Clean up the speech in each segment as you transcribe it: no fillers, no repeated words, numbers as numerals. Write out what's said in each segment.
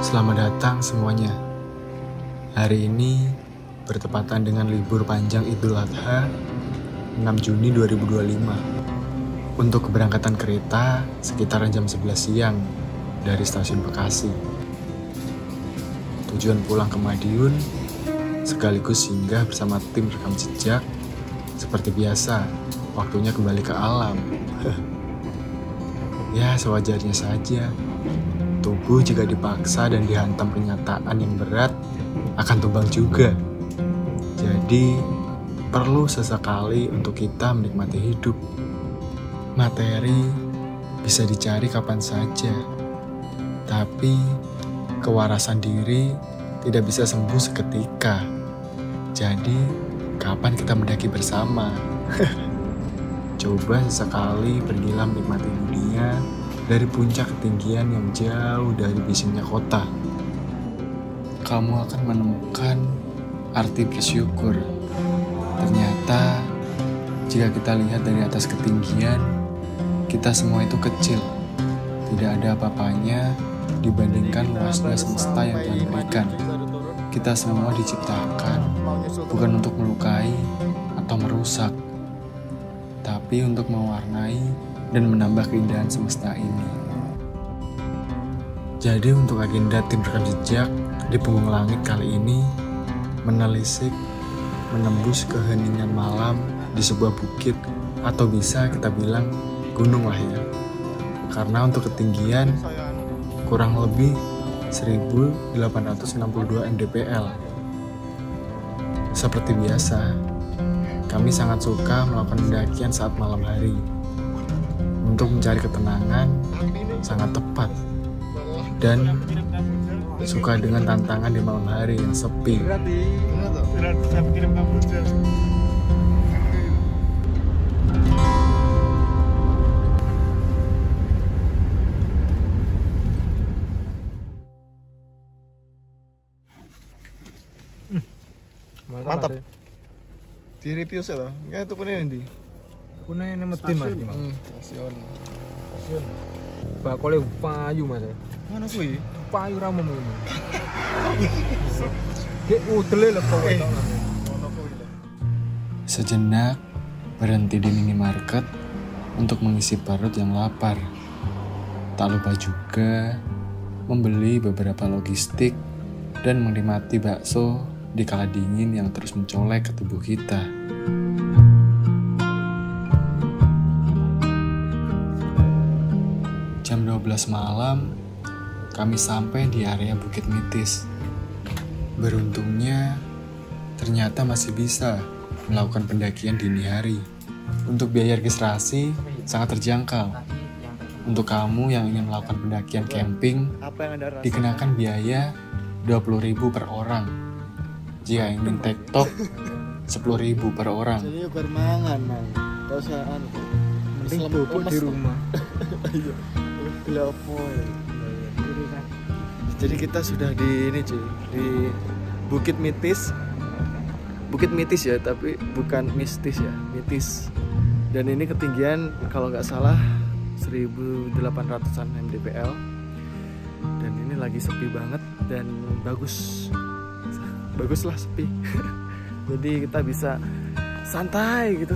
Selamat datang semuanya. Hari ini bertepatan dengan libur panjang Idul Adha 6 Juni 2025. Untuk keberangkatan kereta sekitaran jam 11 siang dari stasiun Bekasi. Tujuan pulang ke Madiun sekaligus singgah bersama tim rekam jejak. Seperti biasa, waktunya kembali ke alam. Ya, sewajarnya saja. Tubuh jika dipaksa dan dihantam kenyataan yang berat akan tumbang juga. Jadi, perlu sesekali untuk kita menikmati hidup. Materi bisa dicari kapan saja, tapi kewarasan diri tidak bisa sembuh seketika. Jadi, kapan kita mendaki bersama? Coba sesekali pergilah menikmati dunia dari puncak ketinggian yang jauh dari bisingnya kota. Kamu akan menemukan arti bersyukur. Ternyata, jika kita lihat dari atas ketinggian, kita semua itu kecil. Tidak ada apa-apanya dibandingkan luasnya semesta yang Tuhan berikan. Kita semua diciptakan bukan untuk melukai atau merusak, tapi untuk mewarnai dan menambah keindahan semesta ini. Jadi untuk agenda tim rekam jejak di punggung langit kali ini, menelisik, menembus keheningan malam di sebuah bukit, atau bisa kita bilang gunung lah ya. Karena untuk ketinggian kurang lebih 1862 mdpl. Seperti biasa, kami sangat suka melakukan pendakian saat malam hari. Untuk mencari ketenangan sangat tepat, dan suka dengan tantangan di malam hari yang sepi. Mantap. Di review sih loh. Enggak itu punya nanti. Punya nama tim mas. Stasiun. Bakole payu mas. Mana kuwi? Payu ramu ini. Kayak utele lah kau itu. Sejenak berhenti di minimarket untuk mengisi perut yang lapar. Tak lupa juga membeli beberapa logistik dan menikmati bakso di kala dingin yang terus mencolek ke tubuh kita. Jam 12 malam, kami sampai di area Bukit Mitis. Beruntungnya, ternyata masih bisa melakukan pendakian dini hari. Untuk biaya registrasi sangat terjangkau. Untuk kamu yang ingin melakukan pendakian camping, dikenakan biaya 20.000 per orang. Jika ingin tektok, 10.000 per orang. Jadi bermangan mang. Kau saan. Mending bubuk di rumah. Jadi kita sudah di ini cuy, di Bukit Mitis. Bukit Mitis ya, tapi bukan mistis ya, mitis. Dan ini ketinggian kalau nggak salah 1800-an mdpl. Dan ini lagi sepi banget dan baguslah sepi. Jadi kita bisa santai gitu.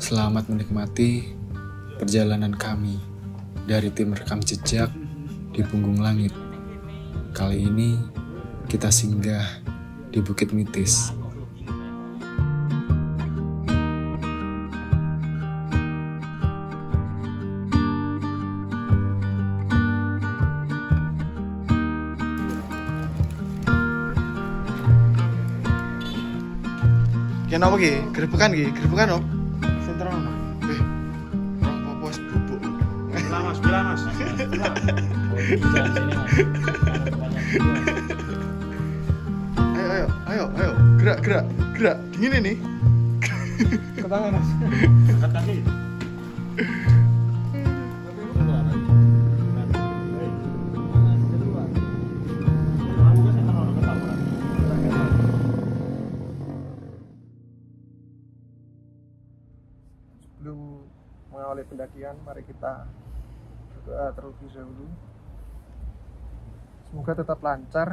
Selamat menikmati perjalanan kami dari tim rekam jejak di punggung langit. Kali ini kita singgah di Bukit Mitis. Kenapa ki? Gerebekan no? Sentra no? Orang popos bubuk. Bilang mas. Ayo, gerak. Dingin ini. Ketangan mas. Angkat kaki. sebelum mengawali pendakian, mari kita berdoa terlebih dahulu. Semoga tetap lancar,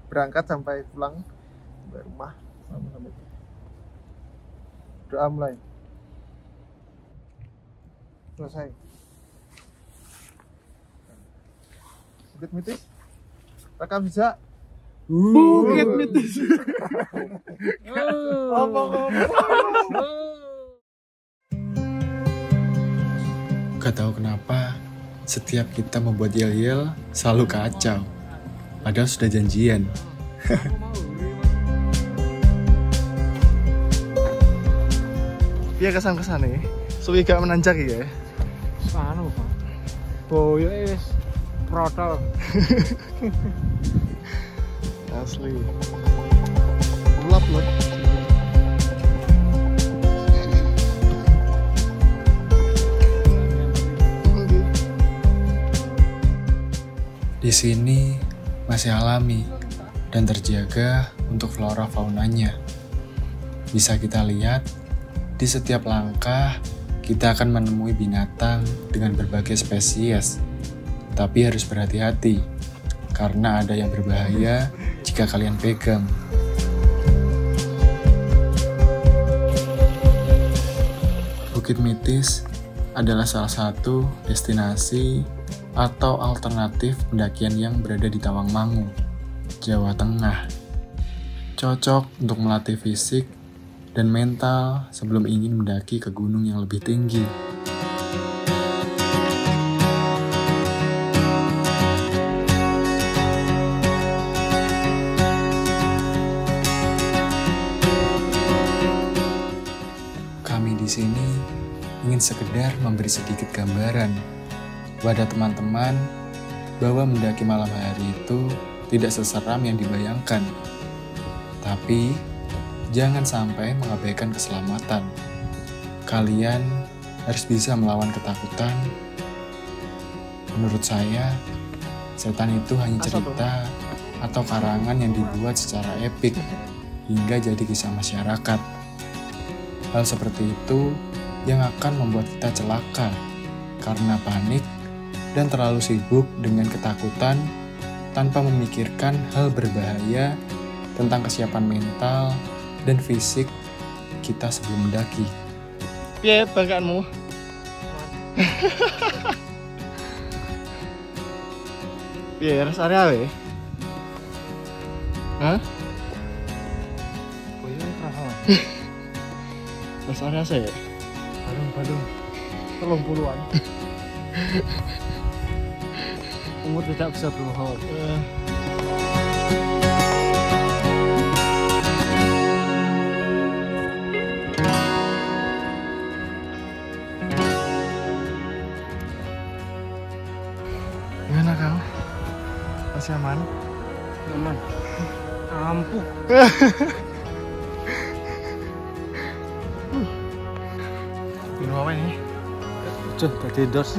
berangkat sampai pulang sampai rumah sampai doa mulai selesai. Bukit Mitis, rekam jejak. Bukit Mitis. Gak tahu kenapa setiap kita membuat yel-yel selalu kacau. Padahal sudah janjian. Iya kesan-kesan nih, suwi gak menanjak ya. Sanu, Pak. Boyo wis protol. Asli. Ulap loh. Di sini masih alami dan terjaga untuk flora faunanya. Bisa kita lihat di setiap langkah kita akan menemui binatang dengan berbagai spesies. Tapi harus berhati-hati karena ada yang berbahaya jika kalian pegang. Bukit Mitis adalah salah satu destinasi atau alternatif pendakian yang berada di Tawangmangu, Jawa Tengah. Cocok untuk melatih fisik dan mental sebelum ingin mendaki ke gunung yang lebih tinggi. Kami di sini ingin sekedar memberi sedikit gambaran kepada teman-teman bahwa mendaki malam hari itu tidak seseram yang dibayangkan. Tapi jangan sampai mengabaikan keselamatan. Kalian harus bisa melawan ketakutan. Menurut saya, setan itu hanya cerita atau karangan yang dibuat secara epik hingga jadi kisah masyarakat. Hal seperti itu yang akan membuat kita celaka karena panik dan terlalu sibuk dengan ketakutan tanpa memikirkan hal berbahaya tentang kesiapan mental dan fisik kita sebelum mendaki. Piye bangkaanmu? Piye rest area we? Hah? Boyo kerasa. Rest area sih. Balung-balung. 30-an. Umur tidak bisa berbohong. Gimana kau? Masih aman? Aman. Ampuh. Minum apa ini? Udah, gak endorse.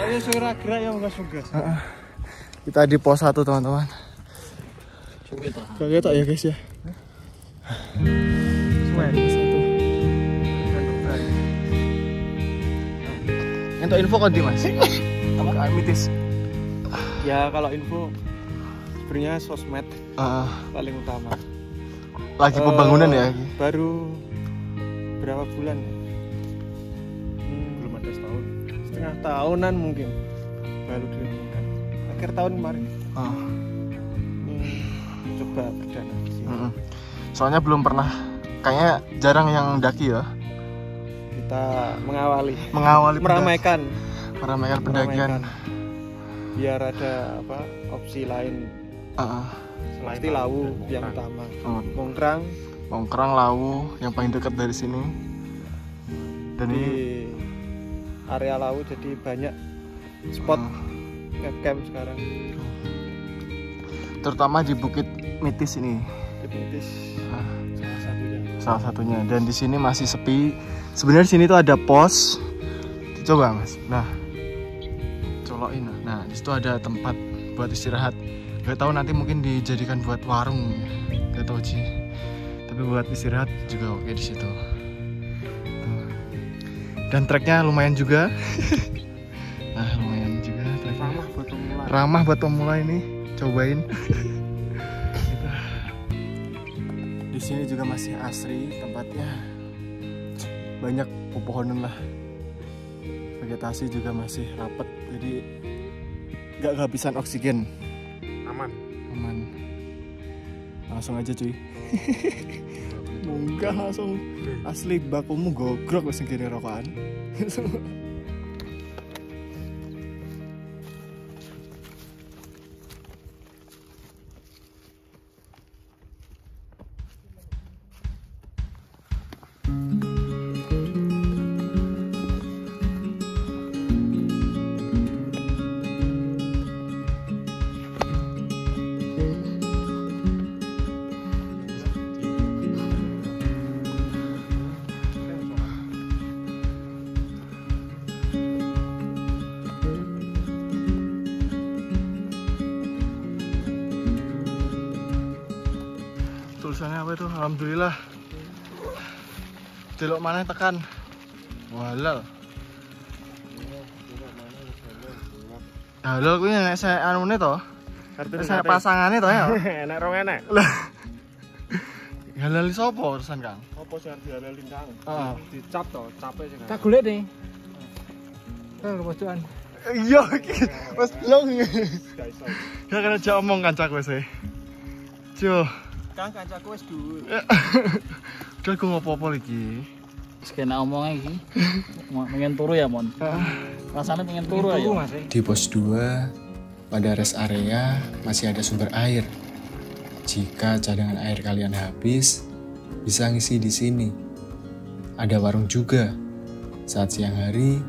Ayo segera gerak ya gas. Kita di pos 1 teman-teman. Gak ketok ya guys ya. Semua di pos 1. Untuk info kok di mas? Apa Mitis? Ya kalau info sebenarnya sosmed paling utama. Lagi pembangunan ya? Baru berapa bulan? Belum ada setahun. Setengah tahunan mungkin baru dilakukan. Akhir tahun kemarin. Coba perdana di sini. Soalnya belum pernah, kayaknya jarang yang daki ya. Kita mengawali meramaikan pendakian. Biar ada opsi lain. Pasti Lawu yang utama. Mongkrang Lawu yang paling dekat dari sini. Dan di ini area Lawu jadi banyak spot ngecamp sekarang. Terutama di Bukit Mitis ini. Mitis Salah satunya. Dan di sini masih sepi. Sebenarnya di sini tuh ada pos. Coba mas. Nah, coba colokin. Nah, di situ ada tempat buat istirahat. Gak tahu nanti mungkin dijadikan buat warung, gak tahu sih. Tapi buat istirahat juga oke di situ. Tuh. Dan treknya lumayan juga. Nah, lumayan juga treknya. Ramah buat pemula ini, cobain. Gitu. Di sini juga masih asri tempatnya. Banyak pepohonan lah. Vegetasi juga masih rapet, jadi nggak kehabisan oksigen. Aman. Langsung aja cuy. Munggah langsung. Asli bakumu gogrok wis gini rokokan. Tulisannya apa itu? Alhamdulillah. Delok mana tekan. Walal. Halal kuwi nek saya anune to. Saya pasangane to ya. Enak rong enak. Halal sapa urusan Kang? Apa sing dihalali Kang? Heeh. Dicap to, cape sing. Tak golek nih. Kang pojokan. Iya iki wis long. Gak iso. Ya kena jak omong kancaku wis. Jo. Kang kancaku wis dhuwur. Udah gue ngopo-opo lagi. Sekena omongnya iki. Pengen turu ya, Mon. Rasanya pengen turu ya. Di pos 2, pada rest area masih ada sumber air. Jika cadangan air kalian habis, bisa ngisi di sini. Ada warung juga. Saat siang hari,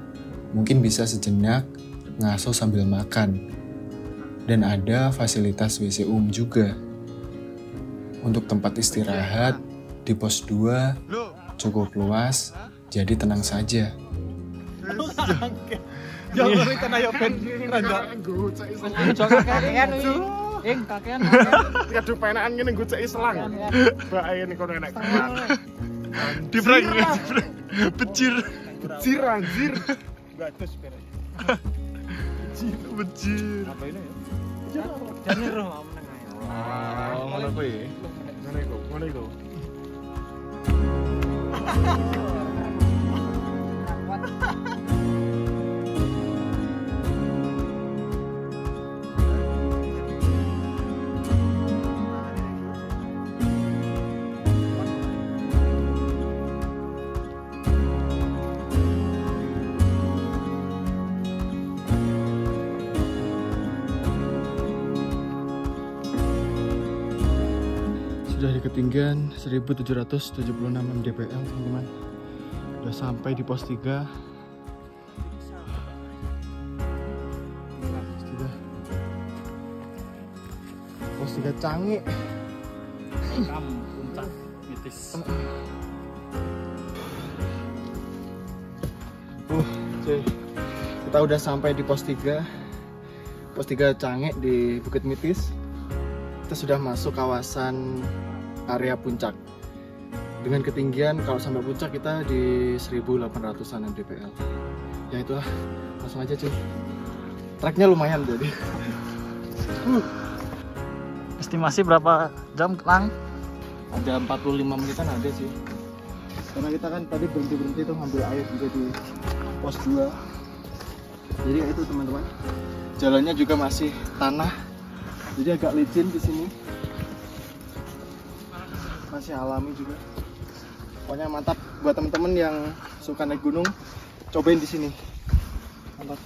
mungkin bisa sejenak ngasuh sambil makan. Dan ada fasilitas WC juga. Untuk tempat istirahat di pos 2 cukup luas, jadi tenang saja. Ya ngene tenan yo ben rada Aja kakean iki. Kakean. Aduh penakan ngene goceki selang. Bae ning kono enak. Di prank. Becir. Becir anjir. Bagus ben. Becir. Apa ini ya? Jane roh meneng ae. Oh, ngono kuwi. Ngono iku. Sudah di ketinggian 1776 mdpl teman-teman. Udah sampai di pos 3. Pos 3 Canggih. Kamu puncak mitis. Cuy. Kita udah sampai di pos 3. Pos 3 Canggih di Bukit Mitis. Kita sudah masuk kawasan area puncak. Dengan ketinggian kalau sampai puncak kita di 1800-an mdpl. Ya itulah, langsung aja cuy. Treknya lumayan jadi. Estimasi berapa jam, Kang? Ada 45 menitan ada sih. Karena kita kan tadi berhenti tuh ngambil air juga di pos 2. Jadi ya itu teman-teman. Jalannya juga masih tanah. Jadi agak licin di sini. Masih alami juga. Pokoknya mantap buat teman-teman yang suka naik gunung, cobain di sini. Mantap.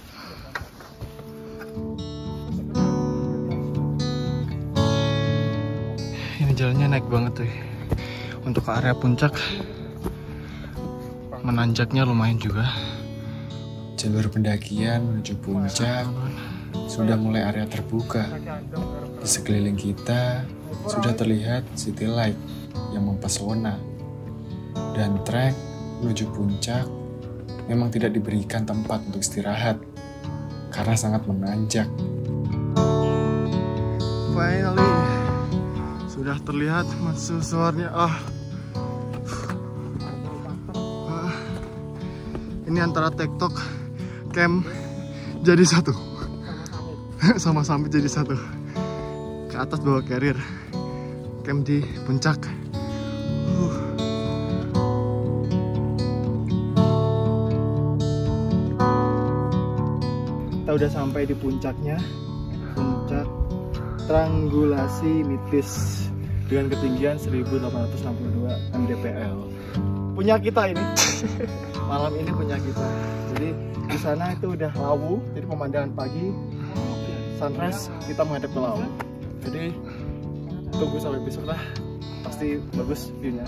Ini jalannya naik banget tuh. Untuk ke area puncak, menanjaknya lumayan juga. Jalur pendakian menuju puncak sudah mulai area terbuka. Di sekeliling kita sudah terlihat city light yang mempesona. Dan trek menuju puncak memang tidak diberikan tempat untuk istirahat karena sangat menanjak. Finally, sudah terlihat mercusuarnya. Ini antara TikTok camp jadi satu. Sama Summit jadi satu. Ke atas bawa carrier. Camp di puncak. Kita udah sampai di puncaknya. Puncak Tranggulasi Mitis dengan ketinggian 1862 mdpl. Punya kita ini. Malam ini punya kita. Jadi di sana itu udah lawu, jadi pemandangan pagi, sunrise kita menghadap ke laut. Jadi tunggu sampai besok lah, pasti bagus view-nya.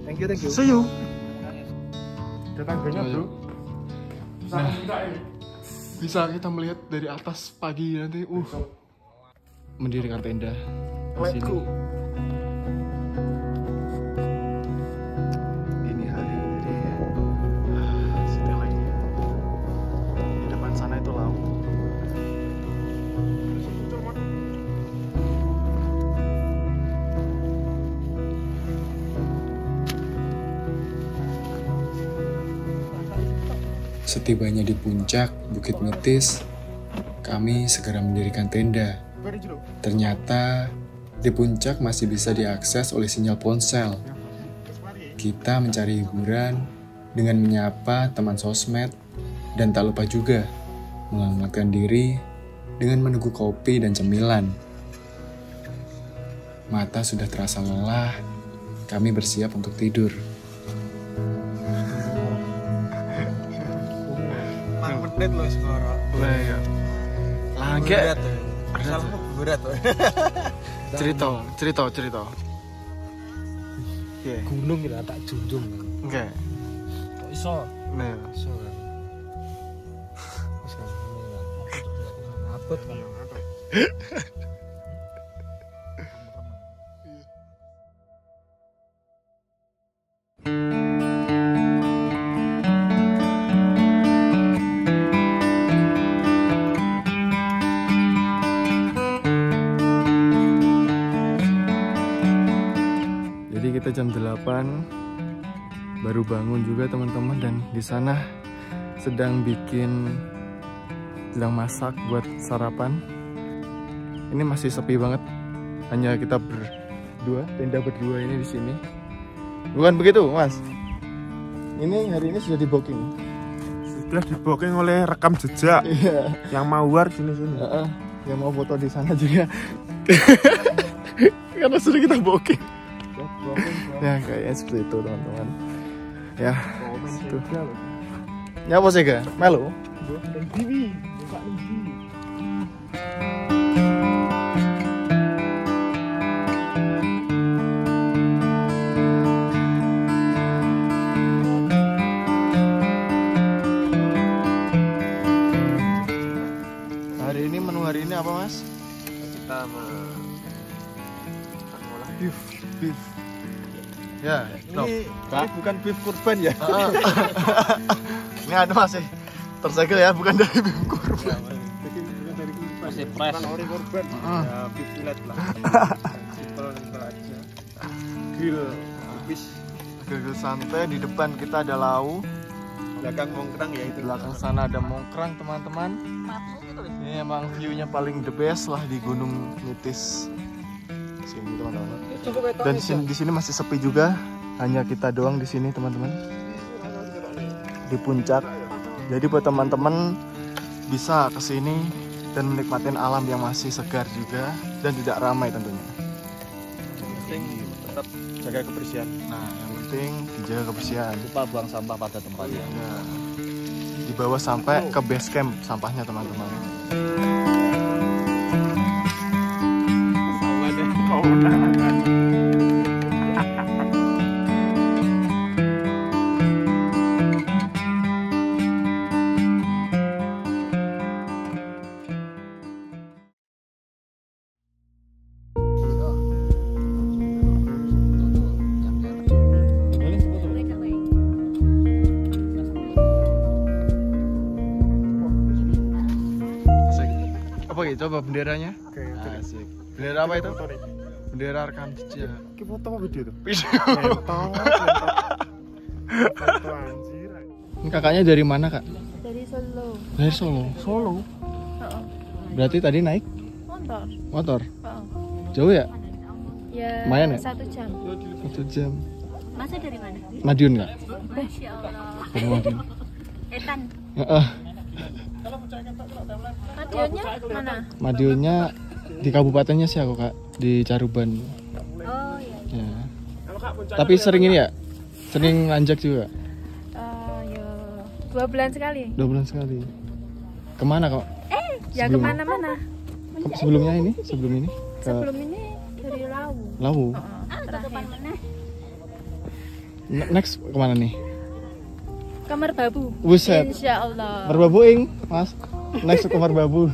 Thank you. See you. Tetangganya bro. Bisa kita melihat dari atas pagi nanti. Mendirikan tenda. Let's go. Ini hari jadi setelahnya. Di depan sana itu laut. Setibanya di puncak Bukit Mitis, kami segera mendirikan tenda. Ternyata di puncak masih bisa diakses oleh sinyal ponsel. Kita mencari hiburan dengan menyapa teman sosmed dan tak lupa juga menghangatkan diri dengan menunggu kopi dan cemilan. Mata sudah terasa lelah, kami bersiap untuk tidur. Menit loh sekarang. Iya. Lagi Salah berat. cerita. Gunung gila tak junjung. Oke. Iso. Nah, Iso kan. Abot kan. jadi kita jam 8 baru bangun juga teman-teman, dan di sana sedang masak buat sarapan. Ini masih sepi banget, hanya kita berdua, tenda berdua ini di sini. Bukan begitu, Mas? Ini hari ini sudah di booking. Sudah di booking oleh rekam jejak. Iya. Yang mau war sini. Yang mau foto di sana juga. Karena sudah kita booking. Ya kayaknya seperti itu teman-teman. Ya itu. Ya apa sih ga? Melo? Menu hari ini apa mas? Kita mengolah Beef. Ya, ini bukan beef kurban ya. Ini ada masih tersegel ya, bukan dari beef kurban. Masih fresh. Bukan ori kurban. Ya beef filet lah. Simpel aja. Grill habis. Grill santai, di depan kita ada lau. Belakang mongkrang ya itu. Belakang sana ada mongkrang teman-teman. Ini emang view-nya paling the best lah di Gunung Mitis. Sini teman-teman. Dan di sini masih sepi juga, hanya kita doang di sini teman-teman. Di puncak. Jadi buat teman-teman bisa ke sini dan menikmati alam yang masih segar juga dan tidak ramai tentunya. Yang penting tetap jaga kebersihan. Nah, yang penting dijaga kebersihan. Lupa buang sampah pada tempatnya. Ya. Dibawa sampai ke base camp sampahnya teman-teman. Wih, coba benderanya. Oke, Asik. Bendera apa itu? Foto nih. Bendera rekam jejak. Ki foto apa video tuh? Video. Foto anjir. Ini kakaknya dari mana, Kak? Dari Solo. Dari Solo. Solo. Heeh. Berarti tadi naik Motor. motor. Heeh. Jauh ya? Ya, Lumayan ya? 1 jam. 1 jam. Masa dari mana? Madiun nggak? Masya Allah. Dari Madiun. Etan. Heeh. Radionya mana? Madiunnya di kabupatennya sih aku, Kak, di Caruban. Oh iya. Ya. Tapi sering ini ya? Sering nanjak juga? Ya 2 bulan sekali. 2 bulan sekali. Kemana kok? Ya Sebelum- kemana-mana. Sebelumnya ini? Sebelum ini? Ke Sebelum ini dari Lawu. Lawu. Terakhir. Next kemana nih? Kamar Babu. Buset. Insya Allah. Merbabuing, Mas. Next ke Merbabu.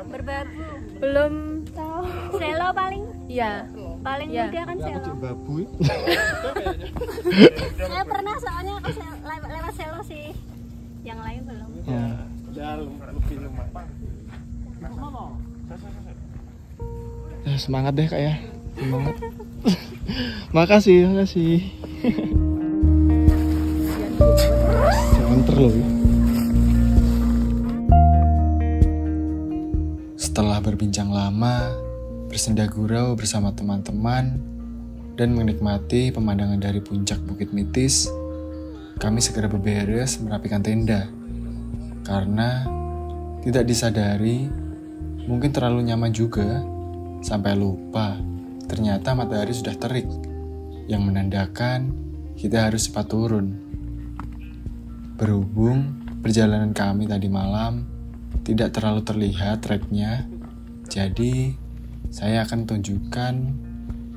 Berbabu. Belum tahu. Selo paling? Iya. Paling mudah kan Selo. Babu. Saya pernah soalnya aku lewat Selo sih. Yang lain belum. Ya. Dalam lebih lumayan. Ya, semangat deh, Kak ya. Semangat. makasih. Jangan loh. Setelah berbincang lama, bersenda gurau bersama teman-teman, dan menikmati pemandangan dari puncak Bukit Mitis, kami segera berberes merapikan tenda. Karena tidak disadari, mungkin terlalu nyaman juga, sampai lupa ternyata matahari sudah terik, yang menandakan kita harus cepat turun. Berhubung perjalanan kami tadi malam tidak terlalu terlihat treknya, jadi saya akan tunjukkan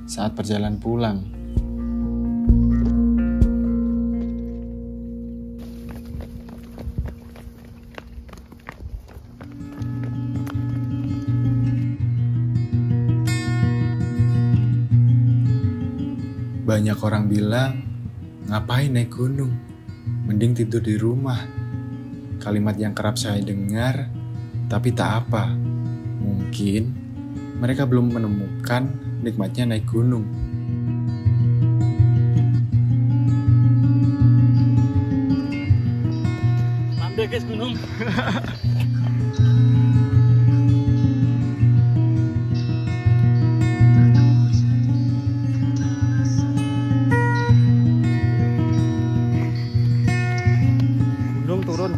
saat perjalanan pulang. Banyak orang bilang, ngapain naik gunung? Mending tidur di rumah. Kalimat yang kerap saya dengar, tapi tak apa. Mungkin mereka belum menemukan nikmatnya naik gunung. Landai guys gunung. Gunung turun.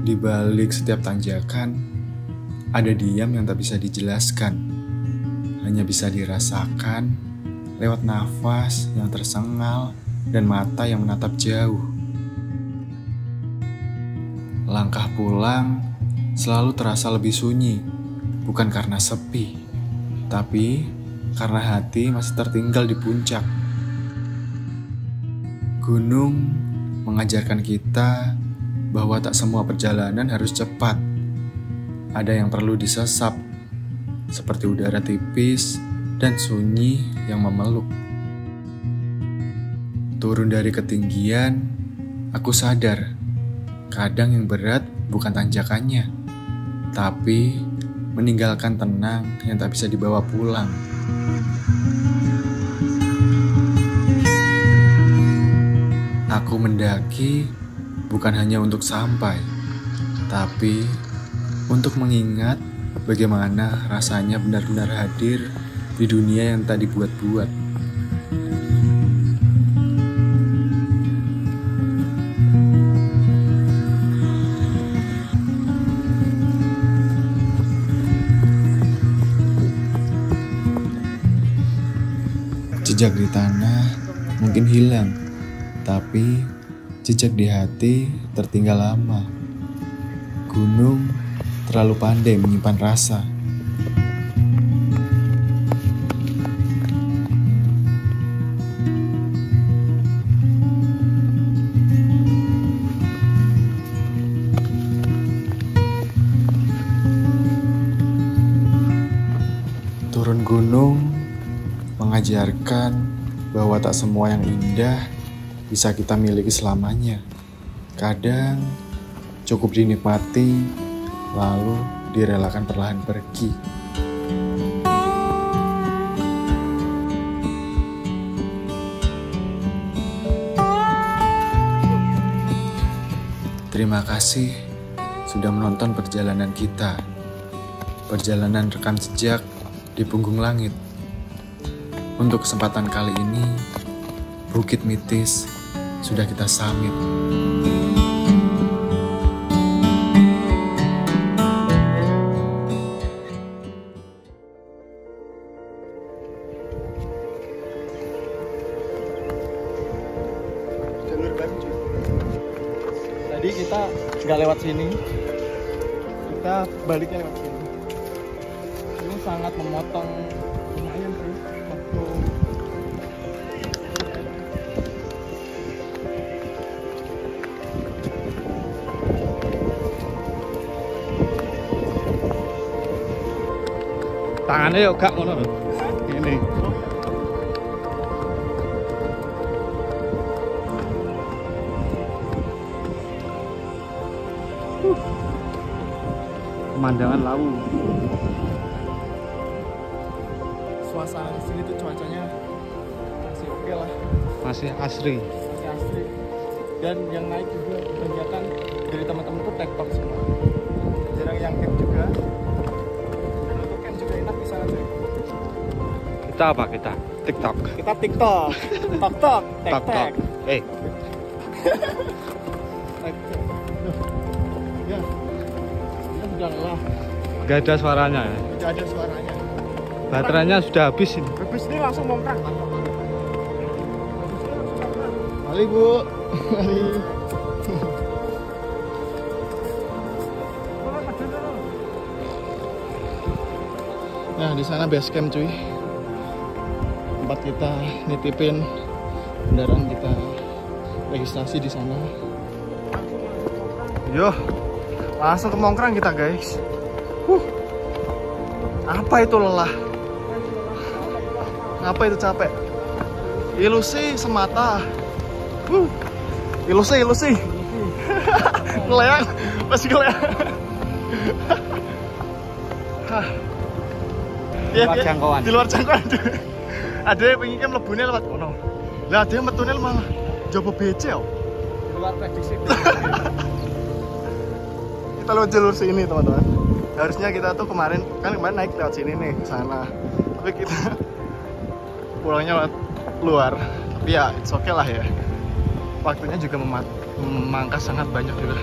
Di balik setiap tanjakan, ada diam yang tak bisa dijelaskan. Hanya bisa dirasakan lewat nafas yang tersengal dan mata yang menatap jauh. Langkah pulang selalu terasa lebih sunyi, bukan karena sepi, tapi karena hati masih tertinggal di puncak. Gunung mengajarkan kita bahwa tak semua perjalanan harus cepat. Ada yang perlu disesap, seperti udara tipis dan sunyi yang memeluk. Turun dari ketinggian, aku sadar, kadang yang berat bukan tanjakannya, tapi meninggalkan tenang yang tak bisa dibawa pulang. Aku mendaki bukan hanya untuk sampai, tapi untuk mengingat bagaimana rasanya benar-benar hadir di dunia yang tak dibuat-buat. Jejak di tanah mungkin hilang, tapi jejak di hati tertinggal lama. Gunung terlalu pandai menyimpan rasa. Turun gunung mengajarkan bahwa tak semua yang indah bisa kita miliki selamanya. Kadang cukup dinikmati, lalu direlakan perlahan pergi. Terima kasih sudah menonton perjalanan kita. Perjalanan rekam jejak di punggung langit. Untuk kesempatan kali ini, Bukit Mitis sudah kita summit. Jalur baru cuy. Tadi kita nggak lewat sini, kita baliknya lewat sini. Ini sangat memotong lumayan sih waktu. Tangannya yuk gak ngono lho. Ini. Pemandangan laut. Suasana di sini tuh cuacanya masih oke lah. Masih asri. Masih asri. Dan yang naik juga kebanyakan dari teman-teman tuh tektok semua. Jarang yang camp juga. Dan untuk camp juga enak di sana tuh. Kita apa kita? TikTok. Kita TikTok. Tok-tok. Tek-tek. Ya. Kita sudah lelah. Gak ada suaranya ya? Tidak ada suaranya. Baterainya sudah habis ini. Habis ini langsung mongkrang. Mari Bu. Mari. Nah, di sana base camp cuy. Tempat kita nitipin kendaraan kita registrasi di sana. Yo, langsung ke mongkrang kita guys. Apa itu lelah? Apa itu capek? Ilusi semata. Ilusi. Ngelayang, masih ngelayang. Di luar jangkauan. Di luar jangkauan. Ada yang pengen kan mlebune lewat kono. Lah ada yang metune malah jopo becel. Di luar prediksi. Kita lewat jalur sini teman-teman. Harusnya kita tuh kemarin naik lewat sini nih ke sana. Tapi kita pulangnya lewat luar. Tapi ya it's okay lah ya. Waktunya juga memangkas sangat banyak juga.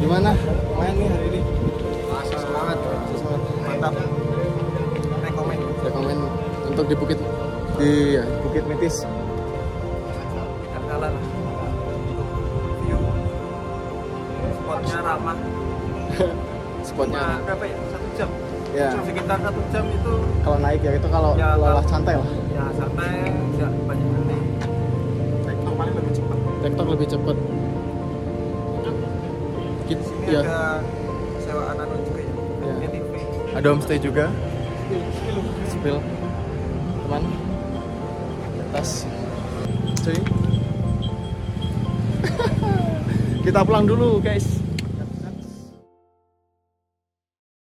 Gimana main nih hari ini? Masih semangat. Mantap. Rekomen untuk di Bukit Mitis. Tidak kalah lah. View. Spotnya ramah. Spotnya berapa ya? 1 jam. ya. Sekitar 1 jam itu. Kalau naik ya itu kalau Ya, lelah santai lah. Ya santai, tidak banyak nanti. TikTok paling lebih cepat. TikTok lebih cepet. Ini ada sewaan anu juga ya. Ya. TV. Ada homestay juga. Spill. Teman. Tas. Cuy. Kita pulang dulu guys.